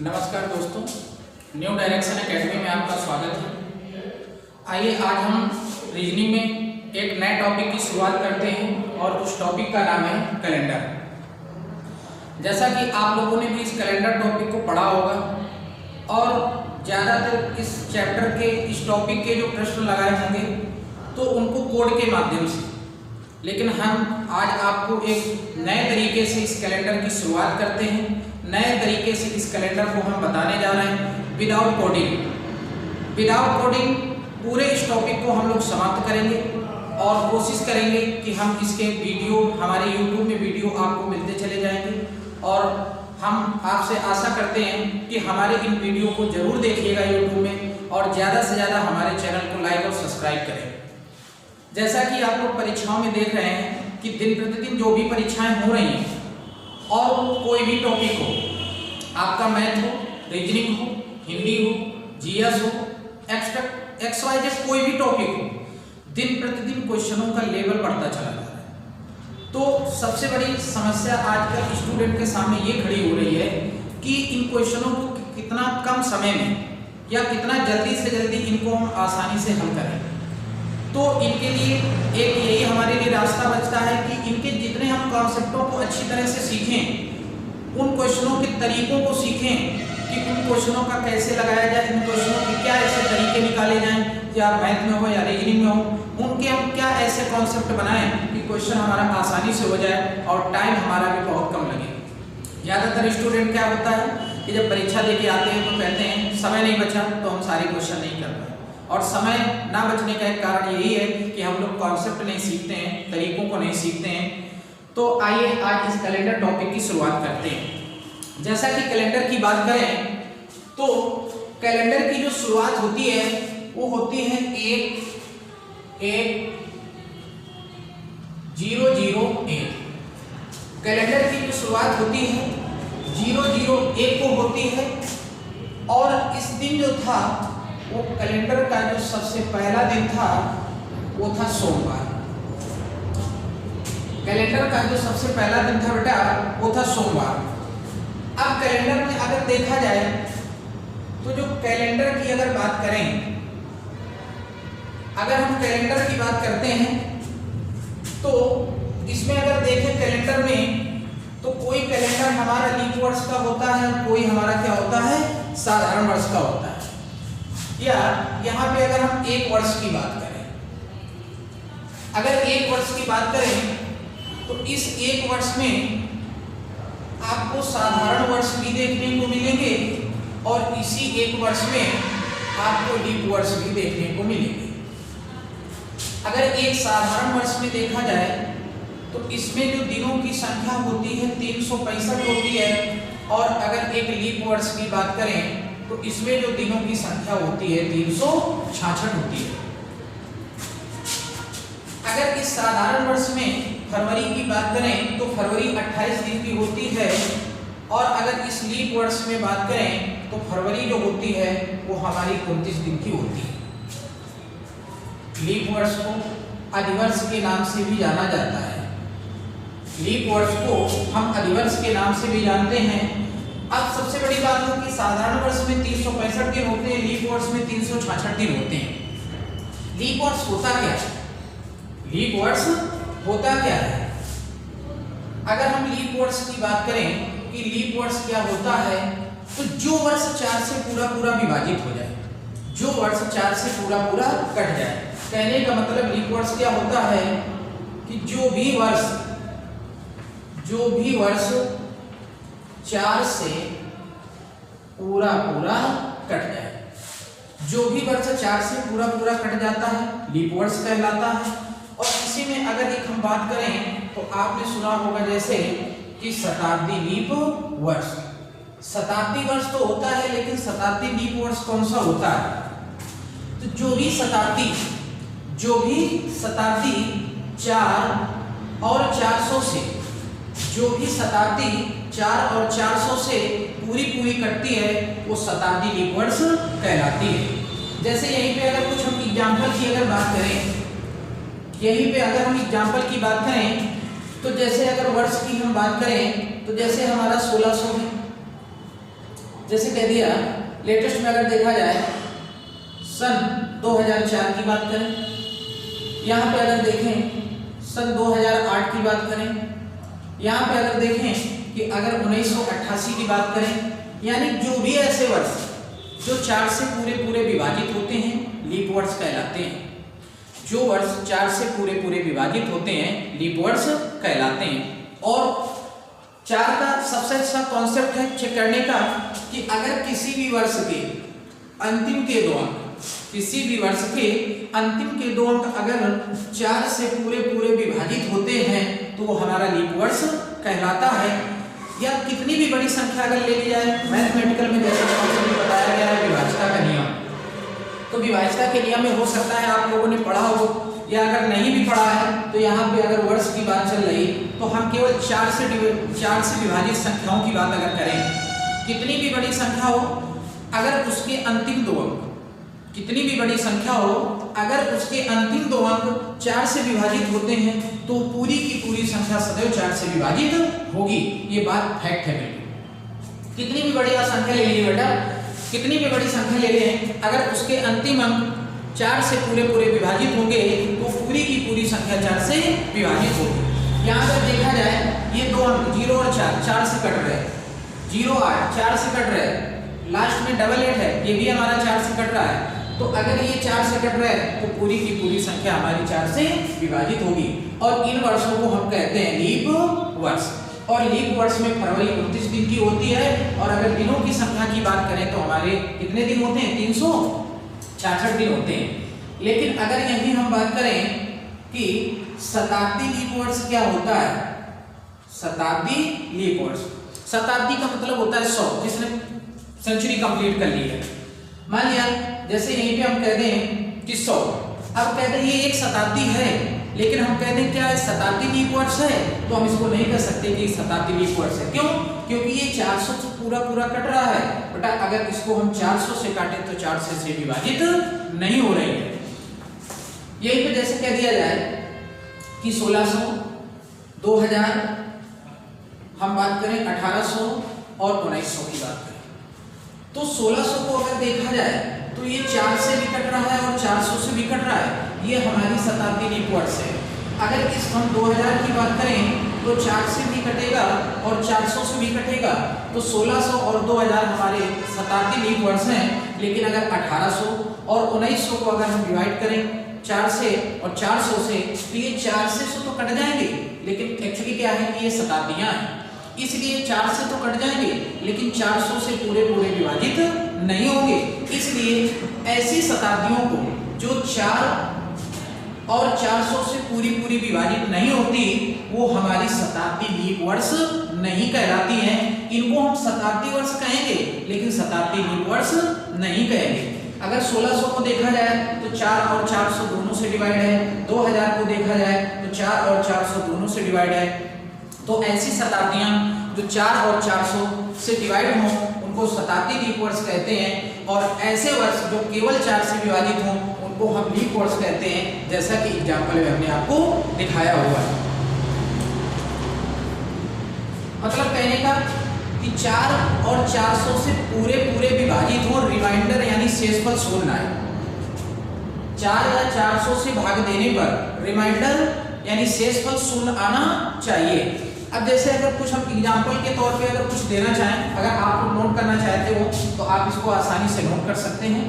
नमस्कार दोस्तों, new direction academy में आपका स्वागत है। आइए आज हम रीजनिंग में एक नए टॉपिक की शुरुआत करते हैं और उस टॉपिक का नाम है कैलेंडर। जैसा कि आप लोगों ने भी इस कैलेंडर टॉपिक को पढ़ा होगा और ज़्यादातर इस चैप्टर के इस टॉपिक के जो प्रश्न लगाए होंगे तो उनको कोड के माध्यम से, लेकिन हम आज आपको एक नए तरीके से इस कैलेंडर की शुरुआत करते हैं। नए तरीके से इस कैलेंडर को हम बताने जा रहे हैं विदाउट कोडिंग पूरे इस टॉपिक को हम लोग समाप्त करेंगे और कोशिश करेंगे कि हम इसके वीडियो हमारे YouTube में वीडियो आपको मिलते चले जाएंगे और हम आपसे आशा करते हैं कि हमारे इन वीडियो को जरूर देखिएगा YouTube में और ज़्यादा से ज़्यादा हमारे चैनल को लाइक और सब्सक्राइब करें। जैसा कि आप लोग परीक्षाओं में देख रहे हैं कि दिन प्रतिदिन जो भी परीक्षाएं हो रही हैं और कोई भी टॉपिक हो, आपका मैथ हो, रीजनिंग हो, हिंदी हो, जीएस हो, XYZ कोई भी टॉपिक हो, दिन प्रतिदिन क्वेश्चनों का लेवल बढ़ता चला जा रहा है। तो सबसे बड़ी समस्या आजकल स्टूडेंट के सामने ये खड़ी हो रही है कि इन क्वेश्चनों को कितना कम समय में या कितना जल्दी से जल्दी इनको हम आसानी से हल करें। तो इनके लिए एक यही हमारे लिए रास्ता बचता है कि इनके जितने हम कॉन्सेप्टों को अच्छी तरह से सीखें, उन क्वेश्चनों के तरीकों को सीखें कि उन क्वेश्चनों का कैसे लगाया जाए, इन क्वेश्चनों के क्या ऐसे तरीके निकाले जाएं, या मैथ में हो या रीजनिंग में हो, उनके हम क्या ऐसे कॉन्सेप्ट बनाएं कि क्वेश्चन हमारा आसानी से हो जाए और टाइम हमारा भी बहुत कम लगे। ज़्यादातर स्टूडेंट क्या होता है कि जब परीक्षा देके आते हैं तो कहते हैं समय नहीं बचा तो हम सारे क्वेश्चन नहीं कर पाए, और समय ना बचने का एक कारण यही है कि हम लोग कॉन्सेप्ट नहीं सीखते हैं, तरीकों को नहीं सीखते हैं। तो आइए आज इस कैलेंडर टॉपिक की शुरुआत करते हैं। जैसा कि कैलेंडर की बात करें तो कैलेंडर की जो शुरुआत होती है वो होती है 1-1-0-0-1। कैलेंडर की जो शुरुआत होती है 0-0-1 को होती है और इस दिन जो था वो कैलेंडर का जो सबसे पहला दिन था वो था सोमवार। कैलेंडर का जो सबसे पहला दिन था बेटा वो था सोमवार। अब कैलेंडर में अगर देखा जाए तो जो कैलेंडर की अगर बात करें, अगर हम कैलेंडर की बात करते हैं तो इसमें अगर देखें कैलेंडर में तो कोई कैलेंडर हमारा लीप वर्ष का होता है, कोई हमारा क्या होता है साधारण वर्ष का होता है। या यहाँ पे अगर हम एक वर्ष की बात करें, अगर एक वर्ष की बात करें तो इस एक वर्ष में आपको साधारण वर्ष भी देखने को मिलेंगे और इसी एक वर्ष में आपको लीप वर्ष भी देखने को मिलेंगे। अगर एक साधारण वर्ष में देखा जाए तो इसमें जो दिनों की संख्या होती है 365 होती है, और अगर एक लीप वर्ष की बात करें तो इसमें जो दिनों की संख्या होती है 366 होती है। अगर इस साधारण वर्ष में फरवरी की बात करें तो फरवरी 28 दिन की होती है, और अगर इस लीप वर्ष में बात करें तो फरवरी जो होती है वो हमारी 29 दिन की होती है। लीप वर्ष को अधिवर्ष के नाम से भी जाना जाता है। लीप वर्ष को हम अधिवर्ष के नाम से भी जानते हैं। अब सबसे बड़ी बात है कि साधारण वर्ष में 365 दिन होते हैं, लीप वर्ष में 366 दिन होते हैं। लीप वर्ष होता क्या है? लीप वर्ष होता क्या है? अगर हम लीप वर्ष की बात करें कि लीप वर्ष क्या होता है, तो जो वर्ष 4 से पूरा विभाजित हो जाए, जो वर्ष 4 से पूरा कट जाए। कहने का मतलब लीप वर्ष क्या होता है कि जो भी वर्ष 4 से पूरा कट जाए, जो भी वर्ष 4 से पूरा कट जाता है लीप वर्ष कहलाता है। और इसी में अगर एक हम बात करें तो आपने सुना होगा जैसे कि शताब्दी लीप वर्ष। शताब्दी वर्ष तो होता है, लेकिन शताब्दी लीप वर्ष कौन सा होता है? तो जो भी शताब्दी 4 और 400 से, जो भी शताब्दी 4 और 400 से पूरी कटती है वो शताब्दी लीप वर्ष कहलाती है। जैसे यहीं पे अगर कुछ हम एग्जाम्पल की अगर बात करें, यहीं पे अगर हम एग्जाम्पल की बात करें तो जैसे अगर वर्ष की हम बात करें तो जैसे हमारा 1600 है, जैसे कह दिया लेटेस्ट में अगर देखा जाए सन 2004 की बात करें, यहाँ पे अगर देखें सन 2008 की बात करें, यहाँ पे अगर देखें कि अगर 1988 की बात करें, यानी जो भी ऐसे वर्ष जो 4 से पूरे पूरे विभाजित होते हैं लीप वर्ष कहलाते हैं। जो वर्ष 4 से पूरे पूरे विभाजित होते हैं लीप वर्ष कहलाते हैं। और 4 का सबसे अच्छा कॉन्सेप्ट है चेक करने का कि अगर किसी भी वर्ष के अंतिम के 2 अंक, किसी भी वर्ष के अंतिम के 2 अंक अगर 4 से पूरे पूरे विभाजित होते हैं तो वो हमारा लीप वर्ष कहलाता है। या कितनी भी बड़ी संख्या अगर ले ली जाए, मैथमेटिकल में जैसे बताया गया है विभाज्यता का नियम, तो विभाज्यता के नियम में हो सकता है आप लोगों ने पढ़ा हो या अगर नहीं भी पढ़ा है तो यहाँ पे अगर वर्ष की बात चल रही तो हम केवल 4 से विभाजित संख्याओं की बात अगर करें, कितनी भी बड़ी संख्या हो अगर उसके अंतिम 2 अंक, कितनी भी बड़ी संख्या हो अगर उसके अंतिम 2 अंक 4 से विभाजित होते हैं तो पूरी की पूरी संख्या सदैव 4 से विभाजित होगी। ये बात फैक्ट है बिल्कुल। कितनी भी बड़ी संख्या ले लीजिए बेटा, कितनी भी बड़ी संख्या ले लें अगर उसके अंतिम अंक 4 से पूरे पूरे विभाजित होंगे तो पूरी की पूरी संख्या 4 से विभाजित होगी। यहाँ पर देखा जाए ये 2 अंक 0 और 4 से कट रहे, 0 8 4 से कट रहे, लास्ट में डबल 8 है ये भी हमारा 4 से कट रहा है। तो अगर ये 4 से कट रहा है तो पूरी की पूरी संख्या हमारी 4 से विभाजित होगी। और इन वर्षों को हम कहते हैं लीप वर्ष। और लीप वर्ष में फरवरी 29 दिन की होती है। और अगर दिनों की संख्या की बात करें तो हमारे कितने दिन होते हैं, 366 दिन होते हैं। लेकिन अगर यही हम बात करें कि शताब्दी लीप वर्ष क्या होता है, शताब्दी लीप वर्ष, शताब्दी का मतलब होता है 100, जिसने सेंचुरी कंप्लीट कर ली है। मान लिया जैसे यहीं पे हम कहते हैं कि 100, अब कहते हैं ये एक शताब्दी है, लेकिन हम कहते हैं क्या शताब्दी लीप वर्ष है, तो हम इसको नहीं कह सकते कि शताब्दी लीप वर्ष है। क्यों? क्योंकि ये 400 से पूरा कट रहा है बेटा। अगर इसको हम 400 से काटें तो 400 से विभाजित नहीं हो रही है। यहीं पे जैसे कह दिया जाए कि 1600, 2000, हम बात करें 1800 और 1900 की बात करें तो 1600 को अगर देखा जाए तो ये 4 से भी कट रहा है और 400 से भी कट रहा है। ये हमारी शताब्दी लीप वर्ष है। अगर इस हम 2000 की बात करें तो 4 से भी कटेगा और 400 से भी कटेगा, तो 1600 और 2000 हमारे शताब्दी लीप वर्ष हैं। लेकिन अगर 1800 और 1900 को अगर हम डिवाइड करें 4 से और 400 से तो ये 4 से तो कट जाएंगे, लेकिन एक्चुअली क्या है कि ये शताब्दियां हैं, इसलिए 4 से तो कट जाएंगे लेकिन 400 से पूरे विभाजित नहीं होंगे। इसलिए ऐसी शताब्दियों को जो 4 और 400 से पूरी विभाजित नहीं होती वो हमारी शताब्दी लीप वर्ष नहीं कहलाती हैं। इनको हम शताब्दी वर्ष कहेंगे लेकिन शताब्दी लीप वर्ष नहीं कहेंगे। अगर 1600 को देखा जाए तो 4 और 400 दोनों से डिवाइड है, 2000 को देखा जाए तो 4 और 400 दोनों से डिवाइड है। तो ऐसी शताब्दियां जो 4 और 400 से डिवाइड हों उनको शताब्दी लीप वर्ष कहते हैं। और ऐसे वर्ष जो केवल 4 से विभाजित हों उनको हम लीप वर्ष कहते हैं, जैसा कि एग्जाम्पल में हमने आपको दिखाया हुआ है। मतलब कहने का कि 4 और 400 से पूरे विभाजित हो, रिमाइंडर यानी शेषफल शून्य आए। 4 या 400 से भाग देने पर रिमाइंडर यानी शेषफल शून्य आना चाहिए। अब जैसे अगर कुछ हम एग्जाम्पल के तौर पे अगर कुछ देना चाहें, अगर आप लोग नोट करना चाहते हो तो आप इसको आसानी से नोट कर सकते हैं।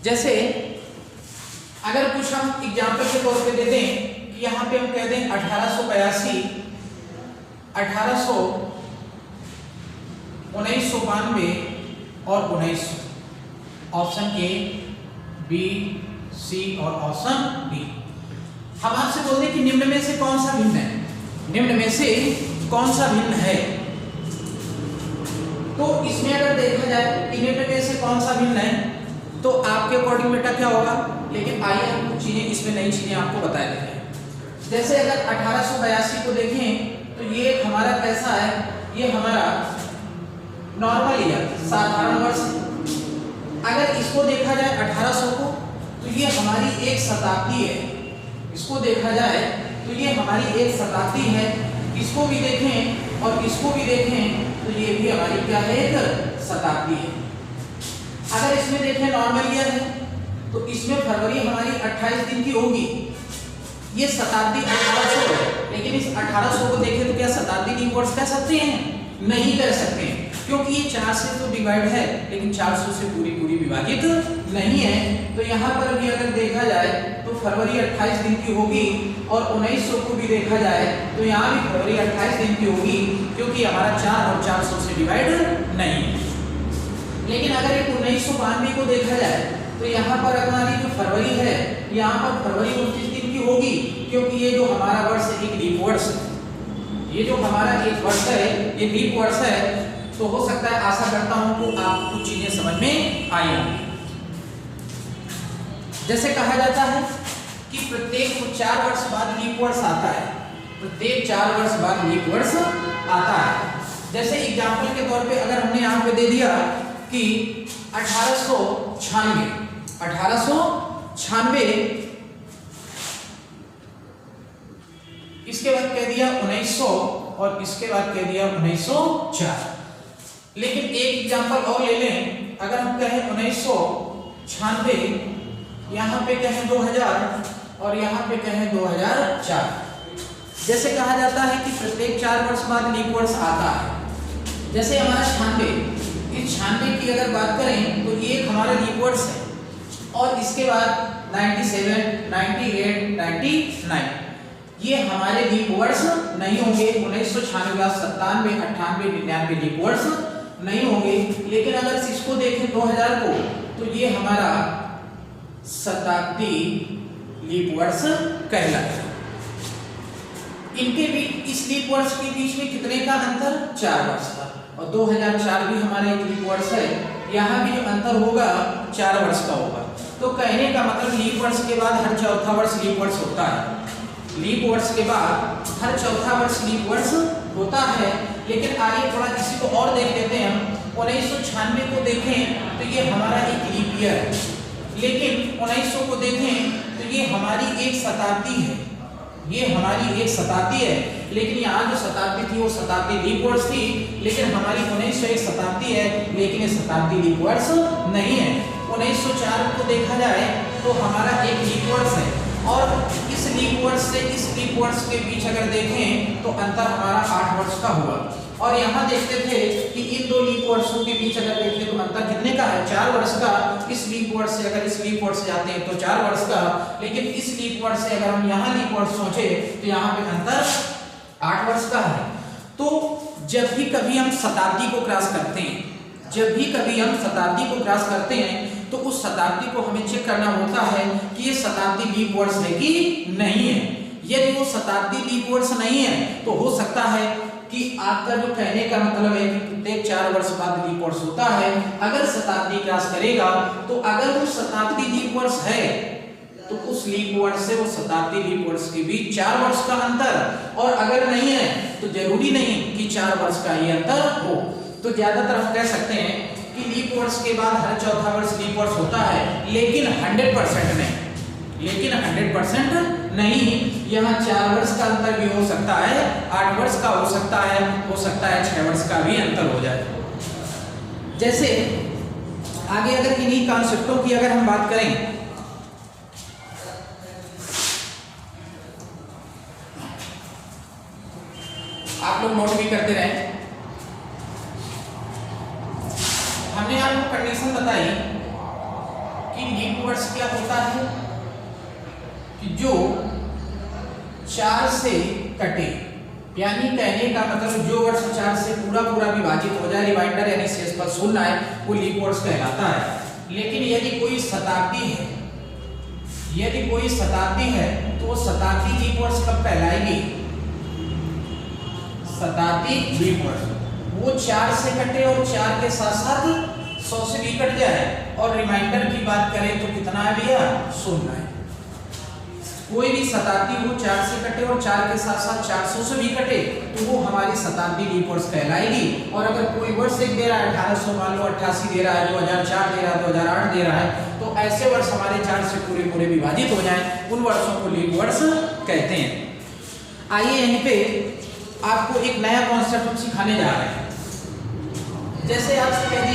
जैसे अगर कुछ हम एग्जाम्पल के तौर पे दे दें कि यहाँ पे हम कह दें 1882, 1800, 1992 और 1900, ऑप्शन ए, बी, सी और ऑप्शन डी। हम आपसे बोलते हैं कि निम्न में से कौन सा भिन्न है, निम्न में से कौन सा भिन्न है। तो इसमें अगर देखा जाए कि निम्न में से कौन सा भिन्न है तो आपके अकॉर्डिंग बेटा क्या होगा। लेकिन आइए हम कुछ चीजें इसमें नई चीजें आपको बता देते हैं। जैसे अगर 1882 को देखें तो ये हमारा कैसा है, ये हमारा नॉर्मल ईयर, साधारण वर्ष। अगर इसको देखा जाए 1800 को, तो ये हमारी एक शताब्दी है। इसको देखा जाए तो ये हमारी एक शताब्दी है। इसको भी देखें और इसको भी देखें तो ये भी हमारी क्या है, एक शताब्दी है। अगर इसमें देखें नॉर्मल ईयर है तो इसमें फरवरी हमारी 28 दिन की होगी। ये शताब्दी 1800 है, लेकिन इस 1800 को देखें तो क्या शताब्दी लीप वर्ष कह सकते हैं? नहीं कर सकते हैं, क्योंकि ये 4 से तो डिवाइड है लेकिन 400 से पूरी विभाजित नहीं है। तो यहाँ पर भी अगर देखा जाए तो फरवरी 28 दिन की होगी, और 1900 को भी देखा जाए तो यहाँ भी फरवरी 28 दिन की होगी, क्योंकि हमारा 4 और 400 से डिवाइड नहीं है। लेकिन अगर एक 1992 को देखा जाए तो यहाँ पर हमारी जो फरवरी है, यहाँ पर फरवरी 29 दिन की होगी, क्योंकि ये जो हमारा वर्ष एक लीप वर्ष है। ये जो हमारा एक वर्ष है ये लीप वर्ष है। तो हो सकता है, आशा करता हूं कि आपको कुछ चीजें समझ में आई होंगी। जैसे कहा जाता है कि प्रत्येक 4 वर्ष बाद लीप वर्ष आता है, प्रत्येक 4 वर्ष बाद लीप वर्ष आता है। जैसे एग्जाम्पल के तौर पे अगर हमने यहाँ पे दे दिया कि 1896, इसके बाद कह दिया 1900 और इसके बाद कह दिया 1904। लेकिन एक एग्जांपल और ले लें, अगर हम कहें 1996, यहाँ पे कहें 2000 और यहाँ पे कहें 2004। जैसे कहा जाता है कि प्रत्येक 4 वर्ष बाद लीप वर्ष आता है। जैसे हमारा 96, इस 96 की अगर बात करें तो ये हमारा लीप वर्ष है, और इसके बाद 97, 98, 99 ये हमारे लीप वर्ष नहीं होंगे। 1996, 97, 98, 99 लीप वर्ष नहीं होंगे। लेकिन अगर इसको देखें 2000 को, तो ये हमारा शताब्दी लीप वर्ष कहलाएगा। इनके बीच, इस लीप वर्ष के बीच में कितने का अंतर? 4 वर्ष का। और 2004 भी हमारा एक लीप वर्ष है, यहाँ भी जो अंतर होगा 4 वर्ष का होगा। तो कहने का मतलब लीप वर्ष के बाद हर चौथा वर्ष लीप वर्ष होता है। लीप वर्ष के बाद हर चौथा वर्ष लीप वर्ष होता है। लेकिन आगे थोड़ा इसी को और देख लेते हैं हम। 1996 को देखें तो ये हमारा एक लीप ईयर है, लेकिन 1900 को देखें तो ये हमारी एक शताब्दी है। ये हमारी एक शताब्दी है, लेकिन यहाँ जो शताब्दी थी वो शताब्दी लीप वर्ष थी, लेकिन हमारी 1900 एक शताब्दी है, लेकिन ये शताब्दी लीप वर्ष नहीं है। 1904 को देखा जाए तो हमारा एक लीप वर्ष है, और इस लीप वर्ष से इस लीप वर्ष के बीच अगर देखें तो अंतर हमारा 8 वर्ष का हुआ। और यहाँ देखते थे कि इन 2 लीप वर्षों के बीच अगर देखें तो अंतर कितने का है? 4 वर्ष का। इस लीप वर्ष से अगर इस लीप वर्ष से जाते हैं तो 4 वर्ष का, लेकिन इस लीप वर्ष से अगर हम यहाँ लीप वर्ष सोचे तो यहाँ पे अंतर 8 वर्ष का है। तो जब भी कभी हम शताब्दी को क्रॉस करते हैं, तो उस शताब्दी को हमें चेक करना होता है कि ये शताब्दी लीप वर्ष है कि नहीं है। यदि वो शताब्दी लीप वर्ष नहीं है तो हो सकता है कि आपका जो कहने का मतलब है कि प्रत्येक 4 वर्ष बाद लीप वर्ष होता है। अगर शताब्दी क्रॉस करेगा तो अगर वो शताब्दी लीप वर्ष है तो उस लीप वर्ष से वो शताब्दी लीप वर्ष के बीच 4 वर्ष का अंतर, और अगर नहीं है तो जरूरी नहीं कि 4 वर्ष का ये अंतर हो। तो ज्यादातर हम कह सकते हैं कि लीप वर्ष के बाद हर चौथा वर्ष लीप वर्ष होता है, लेकिन 100% नहीं। यहाँ 4 वर्ष का अंतर भी हो सकता है, 8 वर्ष का हो सकता है 6 वर्ष का भी अंतर हो जाए। जैसे आगे अगर इन्हीं कॉन्सेप्टों की अगर हम बात करें, आप लोग नोट भी करते रहे। हमने आपको कंडीशन बताई कि लीप वर्ष क्या होता है कि जो 4 से कटे, यानी कहने का मतलब जो वर्ष 4 से पूरा विभाजित हो जाए, रिमाइंडर यानी शेषफल 0 आए, वो लीप वर्ष कहलाता है। लेकिन यदि कोई शताब्दी है तो वो शताब्दी लीप वर्ष कब कहलाएगी? शताब्दी लीप वर्ष वो 4 से कटे और 4 के साथ साथ 100 से भी कट जाए, और रिमाइंडर की बात करें तो कितना आ गया? 0 है। कोई भी शताब्दी हो 4 से कटे और 4 के साथ साथ 400 से भी कटे तो वो हमारी शताब्दी लीप वर्ष कहलाएगी। और अगर कोई वर्ष एक दे रहा है 1800, मान लो 88 दे रहा है, 2004 दे रहा है, 2008 दे रहा है, तो ऐसे वर्ष हमारे 4 से पूरे पूरे विभाजित हो जाएं, उन वर्षों को लीप वर्ष कहते हैं। आइए यहीं पे आपको एक नया कॉन्सेप्ट हम सिखाने जा रहे हैं। जैसे आपसे कह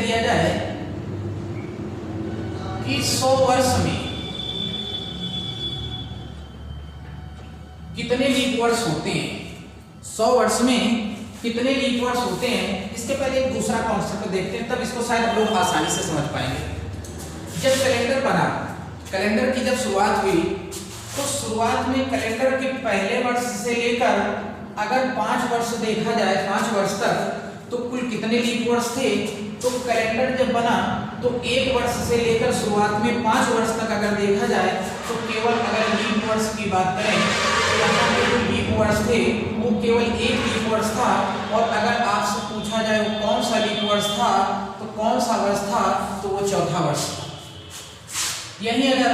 दिया जाए कि 100 वर्ष में कितने लीप वर्ष होते हैं, 100 वर्ष में कितने लीप वर्ष होते हैं, इसके पहले एक दूसरा कॉन्सेप्ट देखते हैं, तब इसको शायद लोग आसानी से समझ पाएंगे। जब कैलेंडर बना, कैलेंडर की जब शुरुआत हुई तो शुरुआत में कैलेंडर के पहले वर्ष से लेकर अगर 5 वर्ष देखा जाए, 5 वर्ष तक, तो कुल कितने लीप वर्ष थे। तो कैलेंडर जब बना तो 1 वर्ष से लेकर शुरुआत में 5 वर्ष तक अगर देखा जाए तो केवल अगर लीप वर्ष की बात करें तो यहाँ पे जो लीप वर्ष थे वो केवल 1 लीप वर्ष था। और अगर आपसे पूछा जाए वो कौन सा लीप वर्ष था तो कौन सा वर्ष था, तो वो चौथा वर्ष था। यही अगर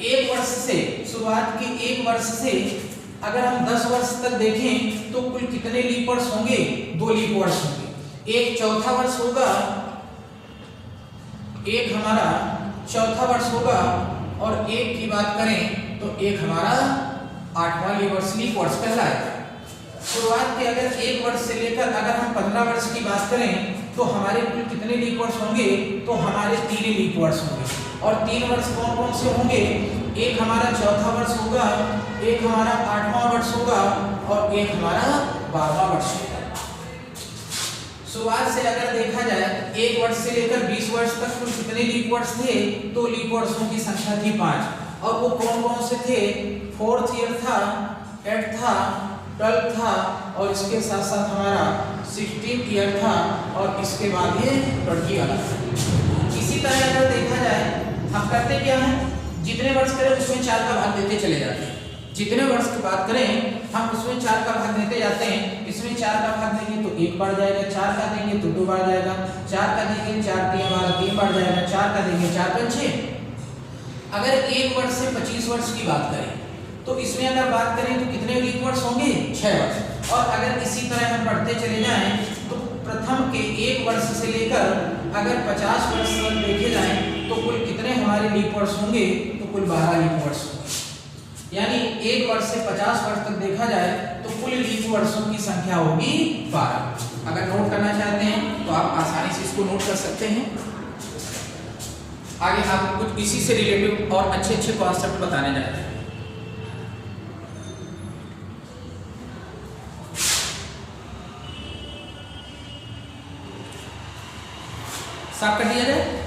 1 वर्ष से, शुरुआत के 1 वर्ष से अगर हम 10 वर्ष तक देखें तो कुल कितने लीप वर्ष होंगे, 2 लीप वर्ष होंगे। एक चौथा वर्ष होगा, एक हमारा चौथा वर्ष होगा, और एक की बात करें तो एक हमारा 8वां लीप वर्ष कहलाएगा। शुरुआत के अगर 1 वर्ष से लेकर अगर हम 15 वर्ष की बात करें तो हमारे कुल कितने लीप वर्ष होंगे, तो हमारे 3 लीप वर्ष होंगे। और 3 वर्ष कौन कौन से होंगे, एक हमारा चौथा वर्ष होगा, एक हमारा 8वां वर्ष होगा, और एक हमारा 12वां वर्ष होगा। शुरुआत से अगर देखा जाए 1 वर्ष से लेकर 20 वर्ष तक कुल कितने लीप वर्ष थे, तो लीप वर्षों की संख्या थी 5। और वो कौन कौन से थे, 4th ईयर था, 8th था, 12th था, और इसके साथ साथ हमारा 16th ईयर था, और इसके बाद ये 20 वाला था। इसी तरह अगर देखा जाए हम करते क्या है, जितने वर्ष करें उसमें 4 का भाग देते चले जाते हैं। जितने वर्ष की बात करें हम उसमें 4 का भाग देते जाते हैं। इसमें 4 का भाग देंगे तो 1 बढ़ जाएगा, 4 का देंगे तो 2 बढ़ जाएगा, 4 का देंगे 4 3 बार 3 बढ़ जाएगा, 4 का देंगे 4 5 6। अगर 1 वर्ष से 25 वर्ष की बात करें तो इसमें अगर बात करें तो कितने लीप वर्ष होंगे, 6 वर्ष। और अगर इसी तरह हम बढ़ते चले जाएं तो प्रथम के 1 वर्ष से लेकर अगर 50 वर्ष तक देखे जाएं तो कुल कितने हमारे लीप वर्ष होंगे, तो कुल 12 लीप वर्ष होंगे। यानी 1 वर्ष से 50 वर्ष तक देखा जाए तो कुल लीप वर्षों की संख्या होगी 12। अगर नोट करना चाहते हैं तो आप आसानी से इसको नोट कर सकते हैं। आगे हम कुछ इसी से रिलेटेड और अच्छे अच्छे कॉन्सेप्ट बताने जा रहे हैं। साफ कर दिया जाए।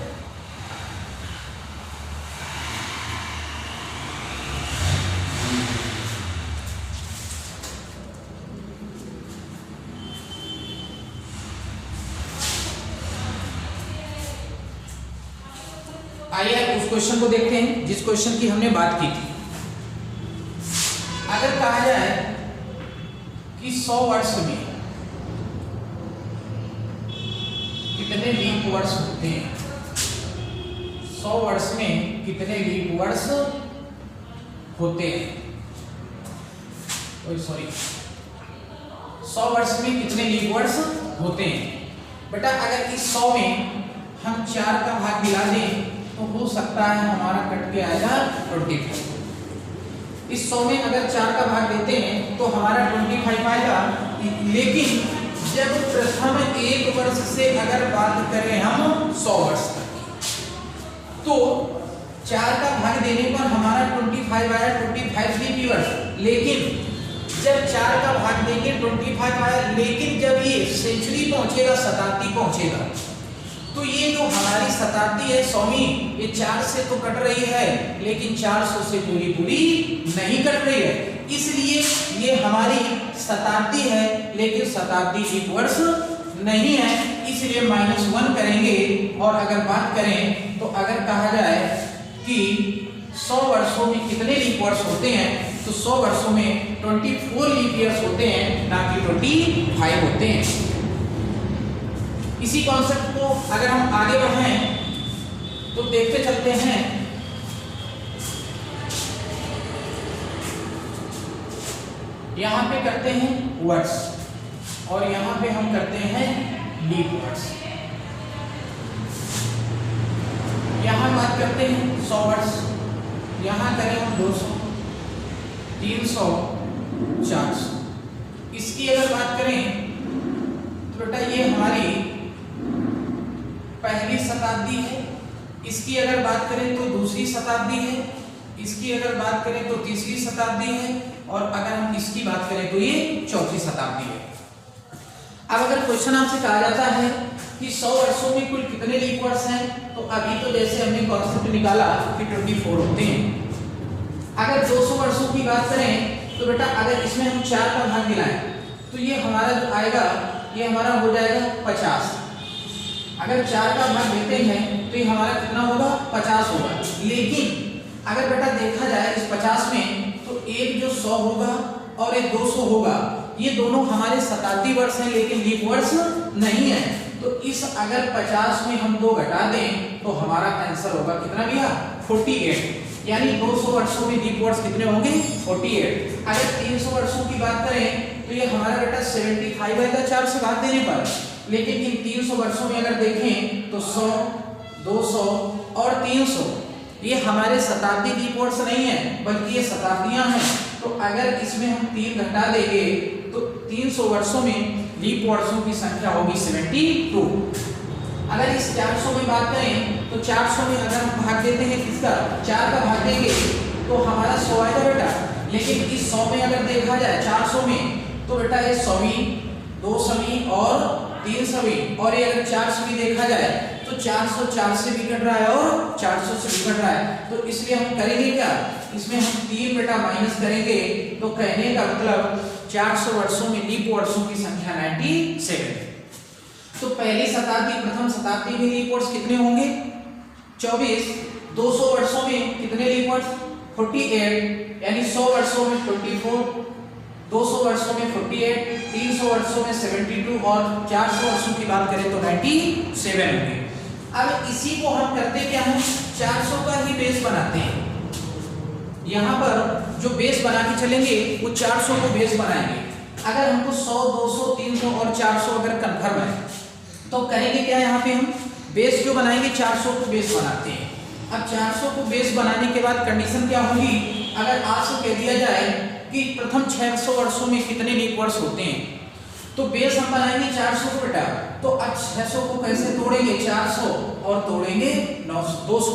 आइए उस क्वेश्चन को देखते हैं जिस क्वेश्चन की हमने बात की थी। अगर कहा जाए कि 100 वर्ष में कितने लीप वर्ष होते हैं, 100 वर्ष में कितने लीप वर्ष होते हैं, सॉरी 100 वर्ष में कितने लीप वर्ष होते हैं। बेटा अगर इस 100 में हम 4 का भाग मिला दें तो हो सकता है हमारा कट के आएगा 25। इस 100 में अगर 4 का भाग देते हैं तो हमारा 25 आएगा। लेकिन जब प्रथम 1 वर्ष से अगर बात करें हम 100 वर्ष तक, तो 4 का भाग देने पर हमारा 25 आया, 25 लीप वर्ष। लेकिन जब 4 का भाग देंगे 25 आया, लेकिन जब ये सेंचुरी पहुंचेगा, शताब्दी पहुंचेगा, तो ये जो हमारी शताब्दी है 100वीं, ये 4 से तो कट रही है लेकिन 400 से पूरी पूरी नहीं कट रही है। इसलिए ये हमारी शताब्दी है लेकिन शताब्दी लीप वर्ष नहीं है, इसलिए -1 करेंगे। और अगर बात करें तो अगर कहा जाए कि 100 वर्षों में कितने लीप वर्ष होते हैं, तो 100 वर्षों में 24 लीप ईयर्स होते हैं, ना कि 25 होते हैं। इसी कॉन्सेप्ट को अगर हम आगे बढ़ें तो देखते चलते हैं यहाँ पे करते हैं वर्ड्स और यहाँ पे हम करते हैं लीप वर्ड्स। यहाँ बात करते हैं 100 वर्ड्स, यहाँ करें हम 200, 300, 400। इसकी अगर बात करें तो बेटा ये हमारी पहली शताब्दी है, इसकी अगर बात करें तो दूसरी शताब्दी है, इसकी अगर बात करें तो तीसरी शताब्दी है, और अगर हम इसकी बात करें तो ये चौथी शताब्दी है। अब अगर क्वेश्चन आपसे कहा जाता है कि 100 वर्षों में कुल कितने लीप वर्ड्स हैं, तो अभी तो जैसे हमने कॉन्सेप्ट निकाला कि 24 होते हैं। अगर 200 वर्षों की बात करें तो बेटा अगर इसमें हम 4 का भाग मिलाएं तो ये हमारा जो आएगा ये हमारा हो जाएगा 50। अगर 4 का भाग देते हैं तो ये हमारा कितना होगा 50 होगा। लेकिन अगर बेटा देखा जाए इस 50 में तो एक जो 100 होगा और एक 200 होगा, ये दोनों हमारे शताब्दी वर्ष हैं लेकिन लीप वर्ष नहीं है। तो इस अगर 50 में हम 2 घटा दें तो हमारा आंसर होगा कितना भैया 48। यानी 200 वर्षों में लीप वर्ष कितने होंगे 48। अगर 300 वर्षों की बात करें तो ये हमारा बेटा 75 आएगा 4 से भाग देने पर। लेकिन इन 300 वर्षों में अगर देखें तो 100, 200 और 300 ये हमारे शताब्दी लीप वर्ष नहीं है बल्कि ये शताब्दियां हैं। तो अगर इसमें हम 3 घटा देंगे तो 300 वर्षों में लीप वर्षों की संख्या होगी 72। अगर इस 400 में बात करें तो 400 में अगर हम भाग देते हैं किसका 4 का भाग देंगे तो हमारा 100 आएगा बेटा। लेकिन इस 100 में अगर देखा जाए 400 में तो बेटा ये 100वीं, 200वीं और 300वीं, और ये अगर 400वीं देखा जाए तो 400 4 से भी कट रहा है और 400 से भी कट रहा है। तो इसलिए हम करेंगे क्या, इसमें हम 3 बेटा माइनस करेंगे तो कहने का मतलब 400 वर्षों में लीप वर्षों की संख्या 97। तो पहली शताब्दी प्रथम शताब्दी में लीप वर्ष कितने होंगे 24। 200 वर्षों में कितने लीप वर्ष 48, यानी 100 वर्षों में 24, 200 वर्षों में 48, 300 वर्षों में 72 और 400 वर्षों की बात करें तो 97 होंगे। अब इसी को हम करते क्या हैं 400 का ही बेस बनाते हैं। यहाँ पर जो बेस बना के चलेंगे वो 400 को बेस बनाएंगे। अगर हमको 100, 200, 300 और 400 अगर कन्फर्म है तो करेंगे क्या, यहाँ पे हम बेस जो बनाएंगे 400 को बेस बनाते हैं। अब 400 को बेस बनाने के बाद कंडीशन क्या होगी, अगर आपसे कह दिया जाए कि प्रथम 600 वर्षों में कितने लीप वर्ष होते हैं तो बेस हम बनाएंगे 400 को बेटा। तो अब 600 को कैसे तोड़ेंगे 400 और तोड़ेंगे 200।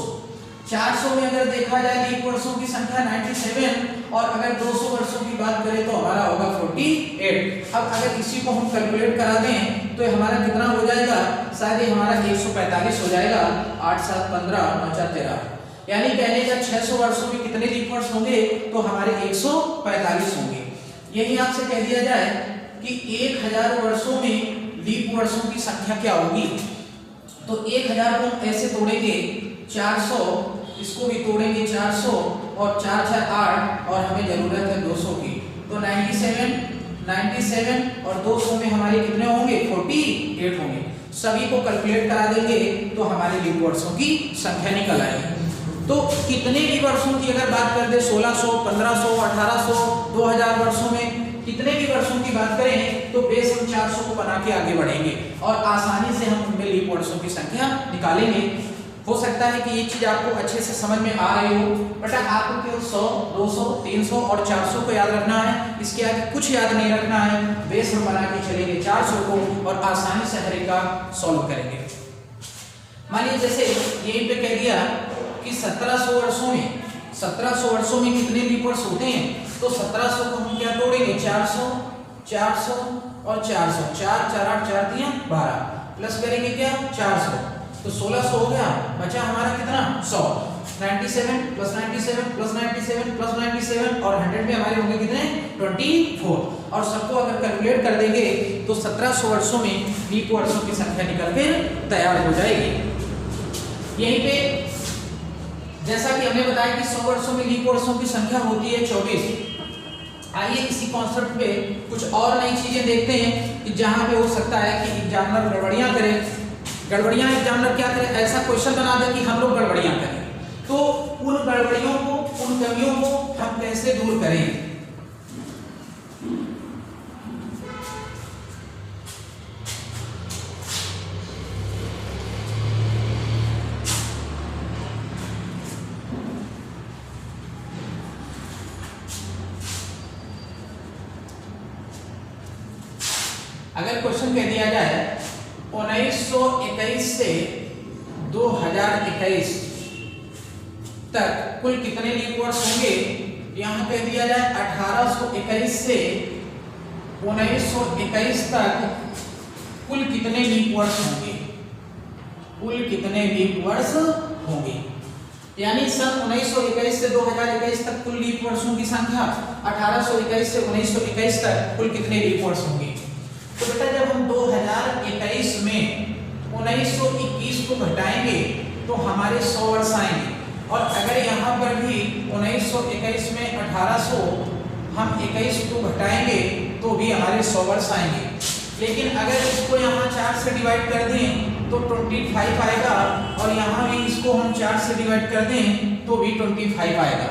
400 में अगर देखा जाए लीप वर्षों की संख्या 97 और अगर 200 वर्षों की बात करें तो हमारा होगा 48। अब अगर इसी को हम कैलकुलेट करा दें तो हमारा कितना हो जाएगा, शायद ये हमारा 145 हो जाएगा। 8 7 15 9 4 13, यानी कहने का 600 वर्षों में कितने लीप वर्ष होंगे तो हमारे 145 होंगे। यही आपसे कह दिया जाए कि 1000 वर्षों में लीप वर्षों की संख्या क्या होगी, तो 1000 को ऐसे तोड़ेंगे 400, इसको भी तोड़ेंगे 400 और 4 4 8 और हमें जरूरत है 200 की। तो 97 और 200 में हमारे कितने होंगे 48 होंगे। सभी को कैलकुलेट करा देंगे तो हमारे लीप वर्षों की संख्या निकल आएगी। तो कितने लीप वर्षों की अगर बात कर दे 1600, 1500, 1800, 2000 वर्षों में कितने भी वर्षों की बात करें तो बेस हम 400 को बना के आगे बढ़ेंगे और आसानी से हम उनमें लीप वर्षों की संख्या निकालेंगे। हो सकता है कि ये चीज आपको अच्छे से समझ में आ रही हो, बट आपको केवल 100, 200, 300 और 400 को याद रखना है, इसके आगे कुछ याद नहीं रखना है। बेस हम बना के चलेंगे 400 को और आसानी से हर एक का सॉल्व करेंगे। मानिए जैसे यहीं पे कह दिया कि 1700 वर्षों में कितने लीप वर्ष होते हैं, तो 1700 को हम क्या तोड़ेंगे 400, 400 और 400, 4 4 8 4 3 12 प्लस करेंगे क्या 400, तो 1600 हो गया। बचा हमारा कितना 100। 97 प्लस 97 प्लस 97 प्लस 97 और 100 में हमारे होंगे कितने 24। और सबको अगर कैलकुलेट कर देंगे तो 1700 वर्षों में लीप वर्षों की संख्या निकल कर तैयार हो जाएगी। यहीं पे जैसा कि हमने बताया कि 100 वर्षों में लीप वर्षों की संख्या होती है 24। आइए इसी कॉन्सेप्ट पे कुछ और नई चीजें देखते हैं कि जहां पे हो सकता है कि एग्जामिनर गड़बड़ियां करे। गड़बड़ियां एग्जामिनर क्या करे, ऐसा क्वेश्चन बना दे कि हम लोग गड़बड़ियां करें, तो उन गड़बड़ियों को, उन कमियों को हम कैसे दूर करें। अगर क्वेश्चन कह दिया जाए 1921 से 2021 तक कुल कितने लीप वर्ष होंगे, यहाँ कह दिया जाए 1821 से 1921 तक कुल कितने लीप वर्ष होंगे, कुल कितने लीप वर्ष होंगे। यानी सन 1921 से 2021 तक कुल लीप वर्षों की संख्या, 1821 से 1921 तक कुल कितने लीप वर्ष होंगे। तो बेटा जब हम 2021 में 1921 को घटाएंगे तो हमारे 100 वर्ष आएंगे, और अगर यहाँ पर भी 1921 में 1800 हम 21 को घटाएंगे तो भी हमारे 100 वर्ष आएंगे। लेकिन अगर इसको यहाँ 4 से डिवाइड कर दें तो 25 आएगा, और यहाँ भी इसको हम 4 से डिवाइड कर दें तो भी 25 आएगा।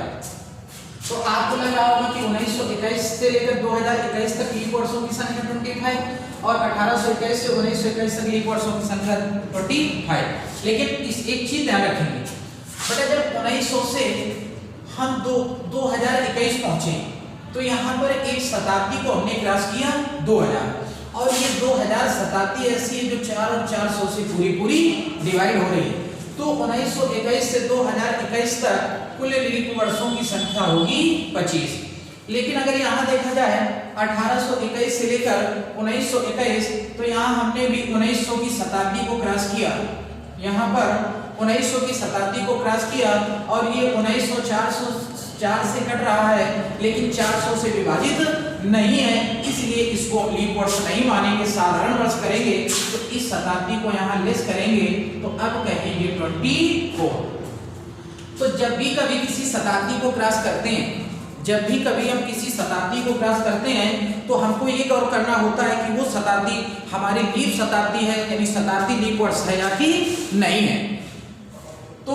तो आपको लग रहा होगा कि 1921 से लेकर 2021 तक लीप वर्षों की संख्या 25 और 1821 से 1921 तक लीप वर्षों की संख्या 25। लेकिन इस एक चीज ध्यान रखेंगे बेटा, जब 1900 से हम 2021 पहुंचे तो यहाँ पर एक शताब्दी को हमने क्रॉस किया 2000, और ये 2000 शताब्दी ऐसी है जो 4 और 400 से पूरी डिवाइड हो रही है। तो 1921 से 2021 तक कुल लीप वर्षों की संख्या होगी 25। लेकिन अगर यहाँ देखा जाए 1821 से लेकर 1921, तो यहाँ हमने भी 1900 की शताब्दी को क्रॉस किया, यहाँ पर 1900 की शताब्दी को क्रॉस किया, और ये 1900 404 से कट रहा है लेकिन 400 से विभाजित नहीं है, इसलिए इसको लीप वर्ष नहीं मानेंगे, साधारण वर्ष करेंगे। तो इस शताब्दी को यहाँ लेस करेंगे तो अब कहेंगे 24। तो जब भी कभी किसी शताब्दी को क्रॉस करते हैं, जब भी कभी हम किसी शताब्दी को क्रॉस करते हैं तो हमको ये गौर करना होता है कि वो शताब्दी हमारी लीप शताब्दी है, यानी शताब्दी लीप वर्ष है या कि नहीं है। तो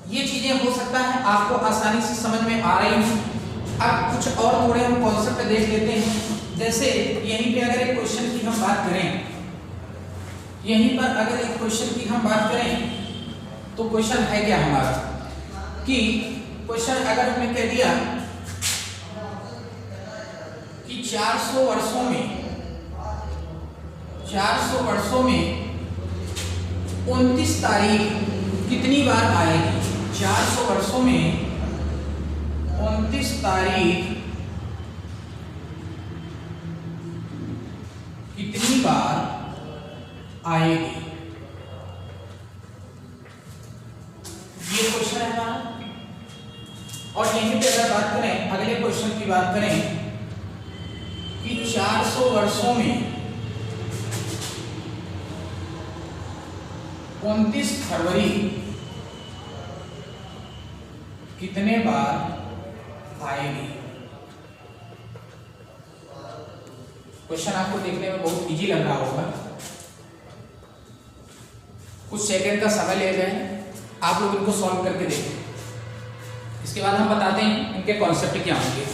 ये चीजें हो सकता है आपको आसानी से समझ में आ रही हैं। अब कुछ और थोड़े हम कॉन्सेप्ट देख लेते हैं। जैसे यहीं पे अगर एक क्वेश्चन की हम बात करें, यहीं पर अगर एक क्वेश्चन की हम बात करें तो क्वेश्चन है क्या हमारा, कि क्वेश्चन अगर हमने कह दिया कि 400 वर्षों में 29 तारीख कितनी बार आएगी। 400 वर्षों में 29 तारीख कितनी बार आएगी, ये क्वेश्चन है हमारा। और यहीं पे अगर बात करें, अगले क्वेश्चन की बात करें कि 400 वर्षों में 29 फरवरी कितने बार आएगी। क्वेश्चन आपको देखने में बहुत इजी लग रहा होगा, कुछ सेकंड का समय ले जाए, आप लोग इनको सॉल्व करके देखें, इसके बाद हम बताते हैं इनके कॉन्सेप्ट क्या होंगे।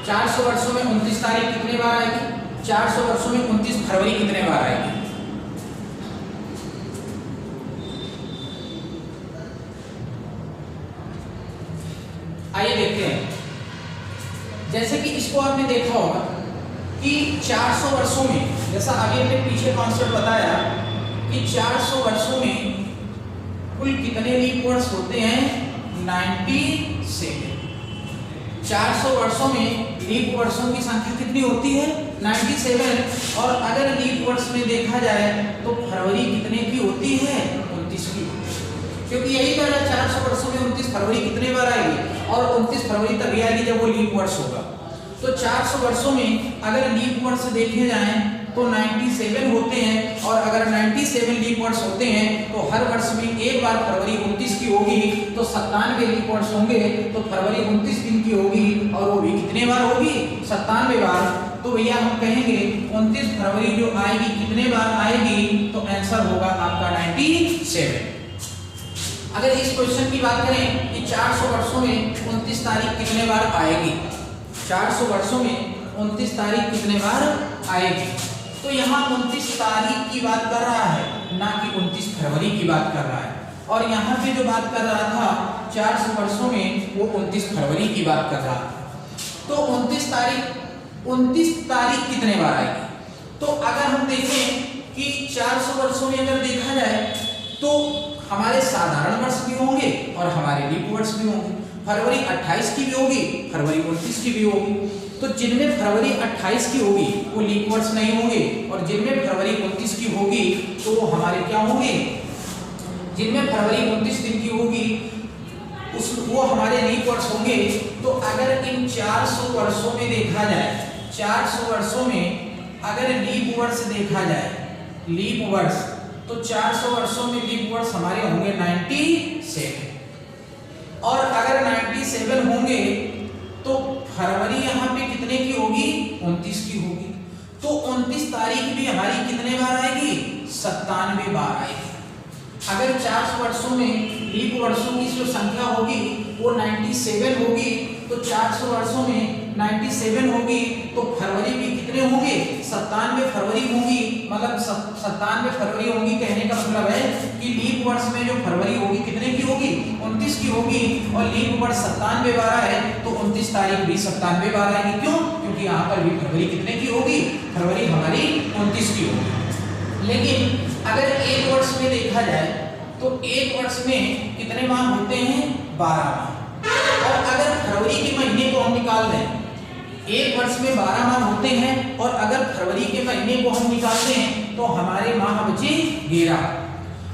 400 वर्षों में 29 तारीख कितने बार आएगी, 400 वर्षों में 29 फरवरी कितने बार आएगी। आइए देखते हैं। जैसे कि इसको आपने देखा होगा कि 400 वर्षों में, जैसा अभी हमने पीछे कॉन्सेप्ट बताया कि 400 वर्षों में कुल कितने लीप वर्ष होते हैं, 97। 400 वर्षों में लीप वर्षों की संख्या कितनी होती है, 97। और अगर लीप वर्ष में देखा जाए तो फरवरी कितने की होती है, 29 की, क्योंकि यही तो है 400 वर्षों में 29 फरवरी कितने बार आएगी, और 29 फरवरी तभी आएगी जब वो लीप वर्ष होगा। तो 400 वर्षों में अगर लीप वर्ष देखे जाएं तो 97 होते हैं, और अगर 97 लीप वर्ष होते हैं तो हर वर्ष में एक बार फरवरी 29 की होगी, तो 97 लीप वर्ष होंगे तो फरवरी 29 दिन की होगी, और वो भी कितने बार होगी, 97 बार। तो भैया हम कहेंगे 29 फरवरी जो आएगी कितने बार आएगी, तो आंसर होगा आपका 97। अगर इस क्वेश्चन की बात करें कि 400 वर्षों में 29 तारीख कितने बार आएगी, 400 वर्षों में 29 तारीख कितने बार आएगी, तो यहाँ 29 तारीख की बात कर रहा है, ना कि 29 फरवरी की बात कर रहा है। और यहाँ पे जो बात कर रहा था 400 वर्षों में, वो 29 फरवरी की बात कर रहा था। तो 29 तारीख 29 तारीख कितने बार आएगी? तो अगर हम देखें कि 400 वर्षों में अगर देखा जाए तो हमारे साधारण वर्ष भी होंगे और हमारे लीप वर्ष भी होंगे। फरवरी 28 की भी होगी, फरवरी 29 की भी होगी। तो जिनमें फरवरी 28 की होगी वो लीप वर्ष नहीं होंगे, और जिनमें फरवरी 29 की होगी तो वो हमारे क्या होंगे? जिनमें फरवरी 29 दिन की होगी वो हमारे लीप वर्ष होंगे। तो अगर इन 400 वर्षों में देखा जाए, 400 वर्षों में अगर लीप वर्ष देखा जाए, लीप वर्ष, तो 400 वर्षों में लीप वर्ष हमारे होंगे 97, और अगर 97 होंगे तो फरवरी यहाँ पे कितने की होगी? 29 की होगी। तो 29 तारीख भी हमारी कितने बार आएगी? 97 बार आएगी। अगर 400 वर्षों में लीप वर्षों की जो संख्या होगी वो 97 होगी, तो 400 वर्षों में 97 होगी, तो फरवरी भी कितने होंगे? 97 फरवरी होंगी। मतलब 97 फरवरी होंगी, कहने का मतलब है कि लीप वर्ष में जो फरवरी होगी कितने की होगी? 29 की होगी, और लीप वर्ष 97 बार है तो 29 तारीख भी 97 बार आएगी। क्यों? क्योंकि यहाँ पर भी फरवरी कितने की होगी? फरवरी हमारी 29 की होगी। लेकिन अगर एक वर्ष में देखा जाए तो एक वर्ष में कितने माह होते हैं? 12 माह। और अगर फरवरी के महीने को हम निकाल दें, एक वर्ष में 12 माह होते हैं, और अगर फरवरी के महीने को हम निकालते हैं तो हमारे माह बचे 11।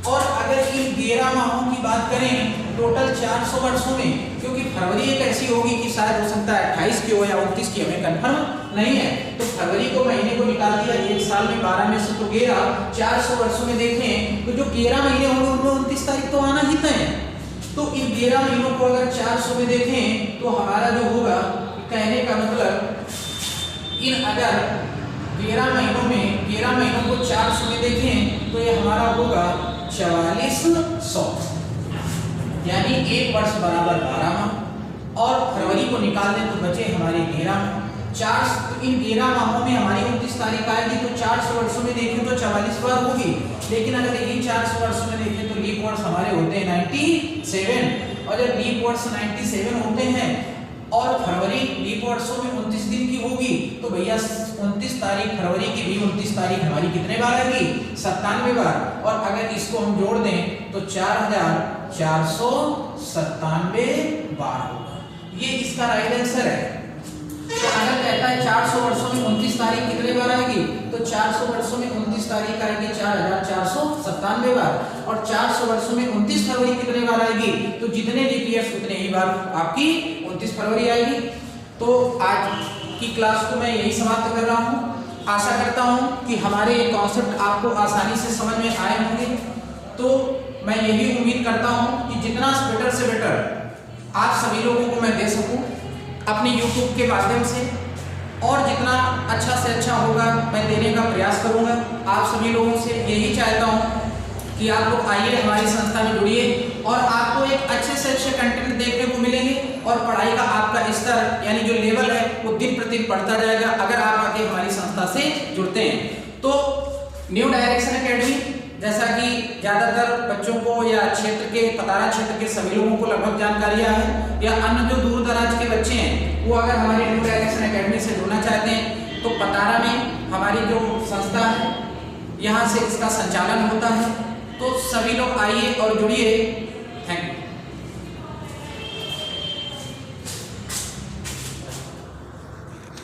और अगर इन 11 माहों की बात करें टोटल 400 वर्षों में, क्योंकि फरवरी एक ऐसी होगी कि शायद हो सकता है 28 की हो या 29 की, हमें कंफर्म नहीं है, तो फरवरी को महीने को निकाल दिया, एक साल में 12 में से तो 11, 400 वर्षों में देखें तो जो 11 महीने होंगे उनमें 29 तारीख तो आना ही तय है। तो इन 11 महीनों को अगर 400 में देखें तो हमारा जो होगा, कहने का मतलब इन अगर 11 महीनों को 400 में देखें तो ये हमारा होगा 4400, यानी एक वर्ष बराबर 12 माह। और फरवरी को निकाल दें तो बचे हमारे 13 माह। तो इन 13 माहों में हमारी 29 तारीख आएगी, तो 400 वर्षों में देखें तो 44 बार होगी। लेकिन अगर यही 400 वर्षों में देखें तो लीप वर्ष हमारे होते हैं 97, और जब लीप वर्ष 97 होते हैं और फरवरी लीप वर्षों में 29 दिन की होगी, तो भैया 29 तारीख फरवरी की भी 29 तारीख हमारी कितने बार आएगी? 97 बार। और अगर इसको हम जोड़ दें तो 4497 बार होगा। ये इसका राइट आंसर है। तो अगर कहता है 400 वर्षों में 29 तारीख कितने बार आएगी, तो 400 वर्षों में 29 तारीख आएगी 4497 बार, और 400 वर्षों में 29 फरवरी कितने बार आएगी, तो जितने लीप ईयर्स उतने ही बार आपकी 29 फरवरी आएगी। तो आज की क्लास को मैं यही समाप्त कर रहा हूँ। आशा करता हूँ कि हमारे ये कॉन्सेप्ट आपको आसानी से समझ में आए होंगे। तो मैं यही उम्मीद करता हूँ कि जितना बेटर से बेटर आप सभी लोगों को मैं दे सकूँ अपने YouTube के माध्यम से, और जितना अच्छा से अच्छा होगा मैं देने का प्रयास करूंगा। आप सभी लोगों से यही चाहता हूं कि आप लोग आइए, हमारी संस्था में जुड़िए, और आपको एक अच्छे से अच्छे कंटेंट देखने को मिलेंगे, और पढ़ाई का आपका स्तर यानी जो लेवल है वो दिन प्रतिदिन बढ़ता जाएगा अगर आप आके हमारी संस्था से जुड़ते हैं। तो न्यू डायरेक्शन एकेडमी, जैसा कि ज़्यादातर बच्चों को या क्षेत्र के पतारा क्षेत्र के सभी लोगों को लगभग जानकारियाँ है, या अन्य जो दूर दराज के बच्चे हैं वो अगर हमारे न्यू डायरेक्शन एकेडमी से जुड़ना चाहते हैं तो पतारा में हमारी जो संस्था है यहाँ से इसका संचालन होता है। तो सभी लोग आइए और जुड़िए। Thank you.